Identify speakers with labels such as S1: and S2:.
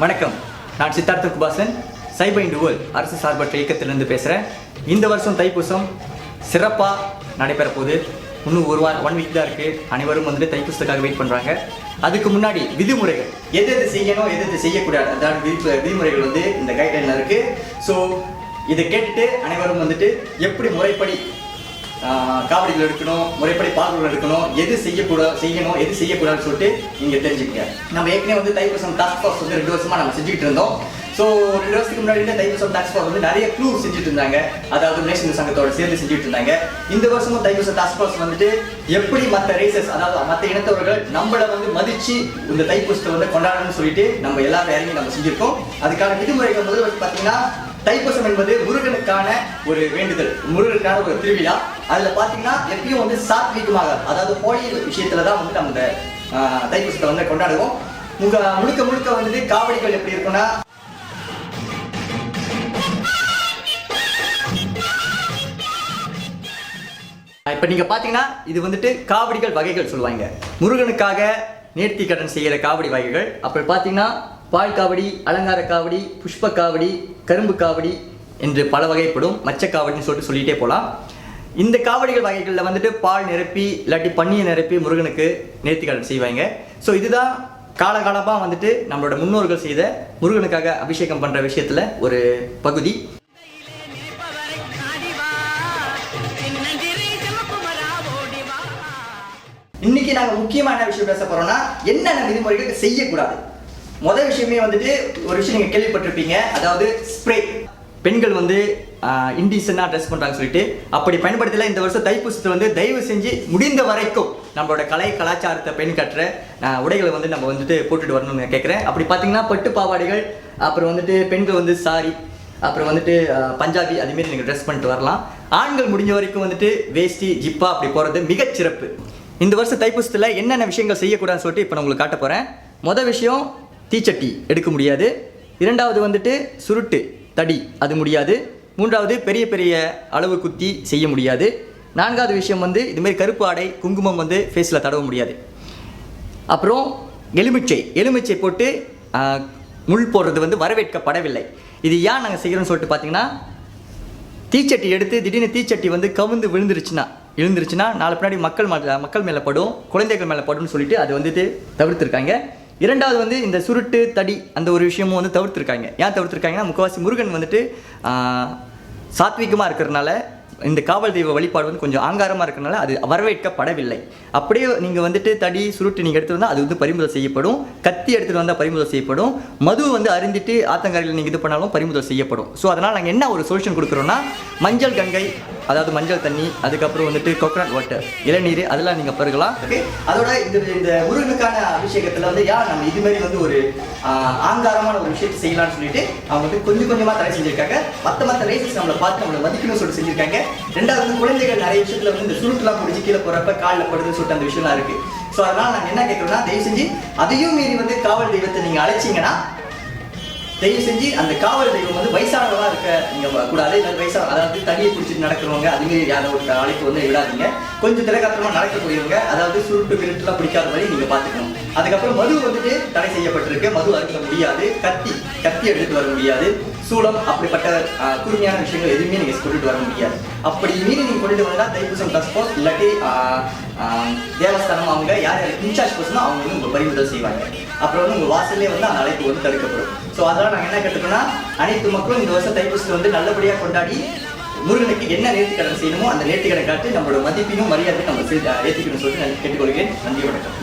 S1: வணக்கம், நான் சித்தார்த்த குபாசன், சைபைண்ட் வேர்ல்ட் அரசு சார்பற்ற இயக்கத்திலிருந்து பேசுகிறேன். இந்த வருஷம் தைப்பூசம் சிறப்பாக நடைபெற போகுது. இன்னும் ஒன் வீக் தான் இருக்குது. அனைவரும் வந்துட்டு தைப்பூசத்துக்காக வெயிட் பண்ணுறாங்க. அதுக்கு முன்னாடி விதிமுறைகள், எது செய்யணும் எது செய்யக்கூடாது, அதாவது விதிமுறைகள் வந்து இந்த கைட்லைனில் இருக்குது. ஸோ இதை கேட்டுட்டு அனைவரும் வந்துட்டு எப்படி முறைப்படி காவடிகள் எடுக்கணும், முறைப்படி பால்கள் எடுக்கணும், எது செய்யணும் எது செய்யக்கூடாதுன்னு சொல்லிட்டு நீங்கள் தெரிஞ்சுக்கங்க. நம்ம ஏற்கனவே வந்து தைப்பூசம் டாஸ்க் ஃபோர்ஸ் வந்து 2 வருஷமாக நம்ம செஞ்சுக்கிட்டு இருந்தோம். ஸோ 2 வருஷத்துக்கு முன்னாடி தைப்பூசம் டாஸ்க் ஃபோர்ஸ் வந்து நிறைய க்ளூ செஞ்சுட்டு இருந்தாங்க. அதாவது நேஷனல் சங்கத்தோட சேர்ந்து செஞ்சுட்டு இருந்தாங்க. இந்த வருஷமும் தைப்பூசம் டாஸ்க் ஃபோர்ஸ் வந்துட்டு எப்படி மற்ற ரேசஸ், அதாவது மற்ற இனத்தவர்கள் நம்மளை வந்து மதிச்சு இந்த தைப்பூசத்தை வந்து கொண்டாடணும்னு சொல்லிட்டு நம்ம எல்லாரும் இறங்கி நம்ம செஞ்சிருக்கோம். அதுக்கான விதிமுறைகள் முதல் வந்து பார்த்தீங்கன்னா, தைப்பூசம் என்பது முருகனுக்கான ஒரு வேண்டுதல், முருகனுக்கான ஒரு திருவிழா. அதில் பார்த்தீங்கன்னா எப்பயும் வந்து சாத்வீகமாக, அதாவது ஹோலி விஷயத்துல தான் வந்து நம்ம தைப்பூசத்தை வந்து கொண்டாடுவோம். முழுக்க வந்துட்டு காவடிகள் எப்படி இருக்குன்னா, இப்போ நீங்கள் பார்த்தீங்கன்னா இது வந்துட்டு காவடிகள் வகைகள் சொல்லுவாங்க. முருகனுக்காக நேர்த்தி கடன் செய்கிற காவடி வகைகள். அப்புறம் பார்த்தீங்கன்னா பால் காவடி, அலங்கார காவடி, புஷ்ப காவடி, கரும்பு காவடி என்று பல வகைப்படும். மச்ச காவடின்னு சொல்லிட்டே போகலாம். இந்த காவடிகள் வகைகளில் வந்துட்டு பால் நிரப்பி இல்லாட்டி பன்னியை நிரப்பி முருகனுக்கு நேர்த்திக்கடன் செய்வாங்க. ஸோ இதுதான் காலகாலமாக வந்துட்டு நம்மளோட முன்னோர்கள் செய்த முருகனுக்காக அபிஷேகம் பண்ணுற விஷயத்தில் ஒரு பகுதி. இன்னைக்கு நாங்கள் முக்கியமான விஷயம் பேச போகிறோம்னா, என்னென்ன விதிமுறைகள் செய்யக்கூடாது. முதல் விஷயமே வந்துட்டு ஒரு விஷயம் நீங்கள் கேள்விப்பட்டிருப்பீங்க, அதாவது ஸ்ப்ரே. பெண்கள் வந்து இன்டீசெண்டாக ட்ரெஸ் பண்ணுறாங்கன்னு சொல்லிட்டு அப்படி பயன்படுத்தல. இந்த வருஷம் தைப்பூசத்தை வந்து தயவு செஞ்சு முடிந்த வரைக்கும் நம்மளோட கலாச்சாரத்தை பெண் கட்டுற உடைகளை வந்து நம்ம வந்துட்டு போட்டுட்டு வரணும்னு கேட்குறேன். அப்படி பார்த்தீங்கன்னா பட்டு பாவாடைகள், அப்புறம் வந்துட்டு பெண்கள் வந்து சாரி, அப்புறம் வந்துட்டு பஞ்சாபி, அதுமாரி நீங்கள் ட்ரெஸ் பண்ணிட்டு வரலாம். ஆண்கள் முடிஞ்ச வரைக்கும் வந்துட்டு வேஷ்டி ஜிப்பா அப்படி போகிறது மிகச்சிறப்பு. இந்த வருஷம் தைப்பூசத்தில் என்னென்ன விஷயங்கள் செய்யக்கூடாதுன்னு சொல்லிட்டு இப்போ நான் உங்களுக்கு காட்ட போகிறேன். மொதல் விஷயம், தீச்சட்டி எடுக்க முடியாது. இரண்டாவது வந்துட்டு சுருட்டு தடி, அது முடியாது. மூன்றாவது பெரிய பெரிய அளவு குத்தி செய்ய முடியாது. நான்காவது விஷயம் வந்து இதுமாரி கருப்பு ஆடை, குங்குமம் வந்து ஃபேஸில் தடவ முடியாது. அப்புறம் எலுமிச்சை போட்டு முள் போடுறது வந்து வரவேற்கப்படவில்லை. இது ஏன் நாங்கள் செய்கிறோம்னு சொல்லிட்டு பார்த்தீங்கன்னா, தீச்சட்டி எடுத்து திடீர்னு தீச்சட்டி வந்து கவுந்து விழுந்துருச்சுன்னா நாளை பின்னாடி மக்கள் மேலே படும், குழந்தைகள் மேலே படும்னு சொல்லிட்டு அது வந்துட்டு தவிர்த்துருக்காங்க. இரண்டாவது வந்து இந்த சுருட்டு தடி அந்த ஒரு விஷயமும் வந்து தவிர்த்துருக்காங்க. ஏன் தவிர்த்துருக்காங்கன்னா, முக்கவாசி முருகன் வந்துட்டு சாத்விகமாக இருக்கிறதுனால இந்த காவல் தெய்வ வழிபாடு வந்து கொஞ்சம் ஆங்காரமாக இருக்கிறனால அது வரவேற்கப்படவில்லை. அப்படியே நீங்கள் வந்துட்டு தடி சுருட்டு நீங்கள் எடுத்துகிட்டு வந்தால் அது வந்து பறிமுதல் செய்யப்படும். கத்தி எடுத்துகிட்டு வந்தால் பறிமுதல் செய்யப்படும். மது வந்து அருந்திட்டு ஆத்தங்கரையில் நீங்கள் இது பண்ணாலும் பறிமுதல் செய்யப்படும். ஸோ அதனால் நாங்கள் என்ன ஒரு சொல்யூஷன் கொடுக்குறோன்னா, மஞ்சள் கங்கை, அதாவது மஞ்சள் தண்ணி, அதுக்கப்புறம் வந்துட்டு கோகனட் வாட்டர், இளநீர், அதெல்லாம் நீங்கள் பருகலாம். ஓகே, அதோட இந்த முருகனுக்கான அபிஷேகத்தில் வந்து நம்ம இதுமாரி வந்து ஒரு ஆங்காரமான ஒரு விஷயத்தை செய்யலாம்னு சொல்லிட்டு அவங்க வந்து கொஞ்சமாக தடை செஞ்சுருக்காங்க. மற்ற ரேசஸ் நம்மளை பார்த்து நம்மளை மதிக்கணும்னு சொல்லிட்டு செஞ்சுருக்காங்க. ரெண்டாவது வந்து குழந்தைகள் நிறைய விஷயத்தில் வந்து இந்த சுருட்டுலாம் முடிச்சு கீழே போகிறப்ப காலில் படுதுன்னு சொல்லிட்டு அந்த விஷயம்லாம் இருக்குது. ஸோ அதனால் நாங்கள் என்ன கேட்குறோம்னா, தயவு செஞ்சு அதையும் மீறி வந்து காவல் தெய்வத்தை நீங்கள் அழைச்சிங்கன்னா, தயவு செஞ்சு அந்த காவல் தெய்வம் வந்து வயசானவங்களாக இருக்க நீங்கள் கூடாது. அதாவது தண்ணியை பிடிச்சிட்டு நடக்கிறவங்க, அதுமாரி யாரை ஒரு அழைப்பு வந்து விடாதீங்க. கொஞ்சம் திலகாத்திரமாக நடக்கக்கூடியவங்க, அதாவது சுருட்டு கிருட்டுலாம் பிடிக்காத மாதிரி நீங்கள் பார்த்துக்கணும். அதுக்கப்புறம் மது வந்துட்டு தடை செய்யப்பட்டிருக்கு. மது அருந்த முடியாது. கத்தி எடுத்துட்டு வர முடியாது. சூளம், அப்படிப்பட்ட குறுமையான விஷயங்கள் எதுவுமே நீங்கள் கொண்டுட்டு வர முடியாது. அப்படி மீறி நீங்கள் கொண்டுட்டு வந்தால் தைப்பூசம் டாஸ்க் ஃபோர்ஸ் இல்லாட்டி தேவஸ்தானம் அவங்க யார் இன்சார்ஜ் பர்சனோ அவங்க வந்து உங்கள் பறிமுதல் செய்வாங்க. அப்புறம் வந்து உங்கள் வாசல்லே வந்து அந்த அழைப்பு வந்து தடுக்கப்படும். ஸோ அதனால் நாங்கள் என்ன கேட்டுக்கோன்னா, அனைத்து மக்களும் இந்த வருஷம் தைப்பூசத்தை வந்து நல்லபடியாக கொண்டாடி முருகனுக்கு என்ன நேர்த்திக்கடன் செய்யணுமோ அந்த நேர்த்திக்கடனை காட்டி நம்மளோட மதிப்பையும் மரியாதையும் நம்ம ஏற்றிக்கணும்னு சொல்லிட்டு நான் கேட்டுக்கொள்கிறேன். நன்றி, வணக்கம்.